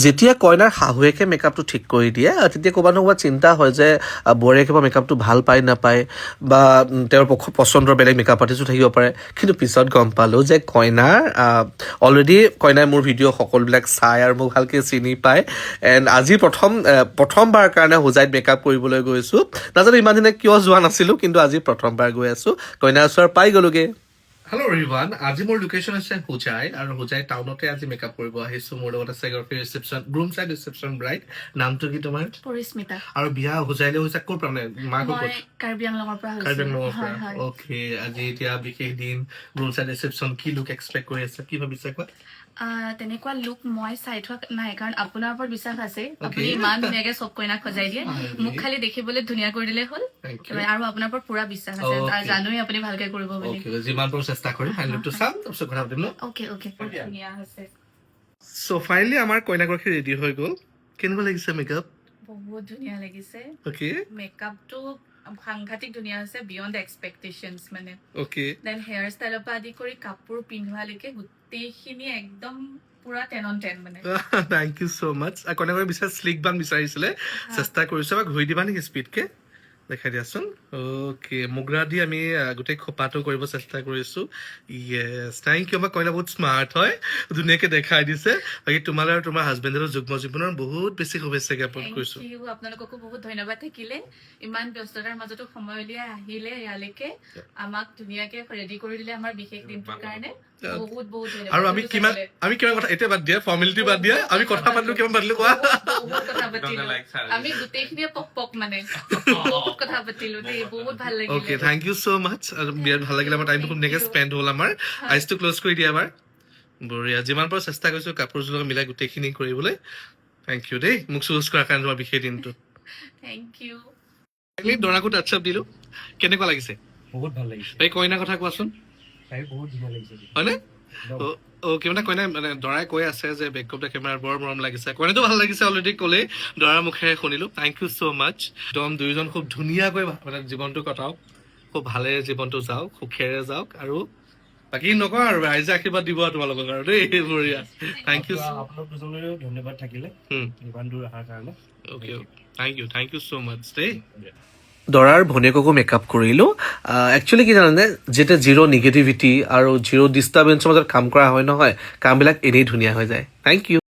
যেতিয়া কইনাৰ শাহুৱেকে মেকআপটো ঠিক কৰি দিয়ে তেতিয়া ক'ৰবাত নহয় ক'ৰবাত চিন্তা হয় যে বোৱাৰীয়েকে বা মেকআপটো ভাল পায় নাপায় বা তেওঁৰ পচন্দৰ বেলেগ মেকআপ আৰ্টিষ্টো থাকিব পাৰে কিন্তু পিছত গম পালোঁ যে কইনাৰ অলৰেডি কইনাই মোৰ ভিডিঅ' সকলোবিলাক চাই আৰু মোক ভালকৈ চিনি পায় এণ্ড আজি প্ৰথমবাৰ কাৰণে হোজাইত মেকআপ কৰিবলৈ গৈছোঁ নাজানো ইমান দিনে কিয় যোৱা নাছিলোঁ কিন্তু আজি প্ৰথমবাৰ গৈ আছোঁ কইনাৰ ওচৰ পাই গ'লোগৈ হেল্ল' এভৰিৱান আজি মোৰ লোকেশ্যন আছে হোজাই আৰু হোজাই টাউনতে আজি মেকআপ কৰিব আহিছোঁ মোৰ লগত আছে এগৰাকী reception groom side reception bride নামটো কি তোমাৰ পৰিস্মিতা আৰু বিয়া হোজাইলৈ হৈছে ক'ৰ পৰা মানে মাকৰ ক'ত কাৰ্বি আংলঙৰ পৰা কাৰ্বি আংলঙৰ পৰা অ'কে আজি এতিয়া বিশেষ দিন গ্ৰুম চাইড ৰিচেপশ্যন কি লুক এক্সপেক্ট কৰি আছে কি ভাবিছে কোৱা তেনেকুৱা লুক মই চাই থোৱা নাই কাৰণ আপোনাৰ ওপৰত বিশ্বাস আছে আপুনি ইমান ধুনীয়াকে চব কইনাক সজাই দিয়ে মোক খালি দেখিবলৈ ধুনীয়া কৰি দিলে হ'ল আৰু আপোনাৰ ওপৰত পুৰা বিশ্বাস আছে জানোই আপুনি ভালকে কৰিব বুলি যিমান পাৰোঁ চেষ্টা কৰিম ফাইনেলটো চাম তাৰপিছত কথা পাতিম ন অ'কে ধুনীয়া হৈছে চ' ফাইনেলি আমাৰ কইনাগৰাকী ৰেডি হৈ গ'ল কেনেকুৱা লাগিছে মেকআপ বহুত ধুনীয়া লাগিছে অ'কে মেকআপটো সাংঘাতিক ধুনীয়া হৈছে বিয়ণ্ড এক্সপেক্টেশনছ মানে অ'কে দেন হেয়াৰ ষ্টাইলৰ পৰা আদি কৰি কাপোৰ পিন্ধোৱালৈকে গোটেইখিনি একদম পুৰা 10 on 10 মানে থেংক ইউ ছ' মাছ কইনাগৰাকী বিচাৰ শ্লিক বান বিচাৰিছিলে চেষ্টা কৰিছোঁ এবাৰ ঘূৰি দিবা নেকি স্পীডকৈ দেখাই দিয়াচোন অ'কে মোগৰা দি আমি গোটেই খোপাটো কৰিব চেষ্টা কৰিছোঁ য়েছ থেংক ইউ আমাৰ কইনা বহুত স্মাৰ্ট হয় ধুনীয়াকৈ দেখাই দিছে বাকী তোমালৈ আৰু তোমাৰ হাজবেণ্ডৰ যুগ্ম জীৱনৰ বহুত বেছি শুভেচ্ছা জ্ঞাপন কৰিছোঁ আপোনালোককো বহুত ধন্যবাদ থাকিলে ইমান ব্যস্ততাৰ মাজতো সময় উলিয়াই আহিলে ইয়ালৈকে আমাক ধুনীয়াকে ৰেডি কৰি দিলে আমাৰ বিশেষ দিনটোৰ কাৰণে বহুত বহুত ধন্যবাদ আৰু আমি কিমান কথা এতিয়া বাদ দিয়া ফৰ্মেলিটি বাদ দিয়া আমি কথা পাতিলো কিমান পাতিলো কোৱা কথা পাতিলো আমি গোটেইখিনিয়ে পক মানে বহুত কথা পাতিলো দেই বহুত ভাল লাগিলে অ'কে থেংক ইউ ছ' মাছ আৰু বিৰাট ভাল লাগিলে আমাৰ টাইমটো খুব ধুনীয়াকৈ স্পেণ্ড হ'ল আমাৰ আইচটো ক্ল'জ কৰি দিয়া এবাৰ বঢ়িয়া যিমান পাৰোঁ চেষ্টা কৰিছোঁ কাপোৰযোৰ লগত মিলাই গোটেইখিনি কৰিবলৈ থেংক ইউ দেই মোক চুজ কৰাৰ কাৰণে তোমাৰ বিশেষ দিনটো থেংক ইউ দৰাকো টাচ্আপ দিলোঁ কেনেকুৱা লাগিছে বহুত ভাল লাগিছে এই কইনাৰ কথা কোৱাচোন তাই বহুত ধুনীয়া লাগিছে হয়নে অ'কে মানে কইনাই মানে দৰাই কৈ আছে যে বেকআপ দ্য কেমেৰা বৰ মৰম লাগিছে কইনাটো ভাল লাগিছে অলৰেডি ক'লেই দৰাৰ মুখেৰে শুনিলোঁ থেংক ইউ ছ' মাছ একদম দুয়োজন খুব ধুনীয়াকৈ মানে জীৱনটো কটাওক খুব ভালে জীৱনটো যাওক সুখেৰে যাওক আৰু বাকী নকওঁ আৰু ৰাইজে আশীৰ্বাদ দিব আৰু তোমালোকক আৰু দেই বঢ়িয়া থেংক ইউ আপোনালোক দুজনলৈও ধন্যবাদ থাকিলে ইমান দূৰ অহাৰ কাৰণে অ'কে থেংক ইউ ছ' মাছ দেই দৰাৰ ভনীয়েককো মেকআপ কৰিলোঁ একচুৱেলি কি জানানে যেতিয়া জিৰ' নিগেটিভিটি আৰু জিৰ' ডিষ্টাৰ্বেঞ্চৰ মাজত কাম কৰা হয় নহয় কামবিলাক এনেই ধুনীয়া হৈ যায় থেংক ইউ